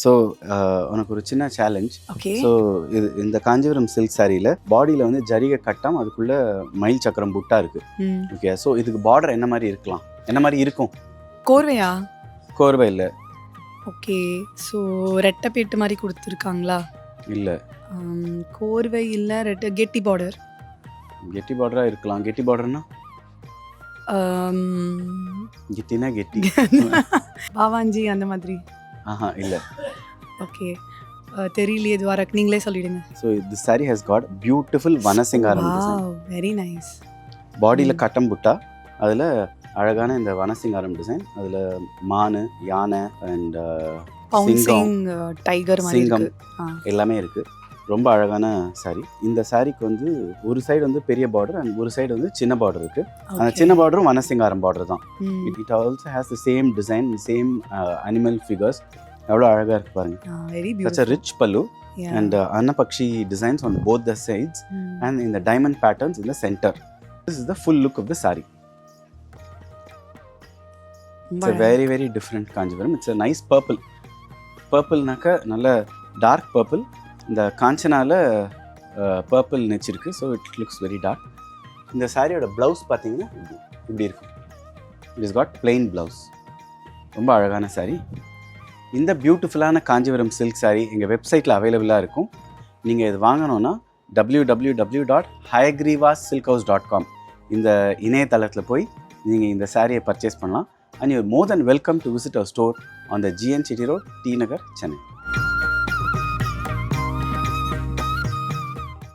So உனக்கு ஒரு சின்ன சேலஞ்ச். ஓகே. ஸோ இந்த காஞ்சிபுரம் சில்க் சாரியில் பாடியில் வந்து ஜரிகை கட்டம், அதுக்குள்ளே மயில் சக்கரம் புட்டா இருக்குது. ஓகே. ஸோ இதுக்கு பார்டர் என்ன மாதிரி இருக்கலாம், என்ன மாதிரி இருக்கும்? கோர்வையா? கோர்வை இல்லை. ஓகே. ஸோ ரெட்டைப்பேட்டு மாதிரி கொடுத்துருக்காங்களா? இல்லை. கோர்வை இல்லை, கெட்டி பார்டர். கெட்டி பார்டராக இருக்கலாம். கெட்டி பார்டர்னா கெட்டினா கெட்டி பாவாஞ்சி அந்த மாதிரி? ஆஹா, இல்லை. ஓகே, தெரியலையே. துவாரக், நீங்களே சொல்லிடுங்க. So this sorry has got beautiful வனசிங்காரம் design. Very nice. பாடியில் கட்டம் புட்டா, அதில் அழகான இந்த வனசிங்காரம் டிசைன். அதில் மானு, யானை அண்ட் சிங்கம், டைகர், சிங்கம் எல்லாமே இருக்குது. ரொம்ப அழகான சாரி. இந்த சாரிக்கு வந்து ஒரு சைடு வந்து பெரிய பார்டர் அண்ட் ஒரு சைடு வந்து சின்ன பார்டர் இருக்குது. அந்த சின்ன பார்டரும் வனசிங்காரம் பார்டர் தான். It also has the same design, same animal figures. எவ்வளோ அழகாக இருக்குது பாருங்க. That's a rich pallu and Annapakshi designs on both the sides and in the diamond patterns in the center. This is the full look of the saree. It's a very very different Kanjivaram. It's a nice purple. Purple naka nalla dark purple. இந்த காஞ்சனால purple நெச்சிருக்கு. So it looks very dark. இந்த சாரியோட blouse பார்த்தீங்கன்னா இப்படி இருக்கும். It is got plain blouse. ரொம்ப அழகான சாரி. இந்த பியூட்டிஃபுல்லான காஞ்சிபுரம் சில்க் சாரி எங்கள் வெப்சைட்டில் அவைலபிளாக இருக்கும். நீங்கள் இது வாங்கணுன்னா www.hayagrivasilkhouse.com இந்த இணையதளத்தில் போய் நீங்கள் இந்த சாரியை பர்ச்சேஸ் பண்ணலாம். And you more than welcome to visit our store on the GN Chetty Road, T Nagar, Chennai.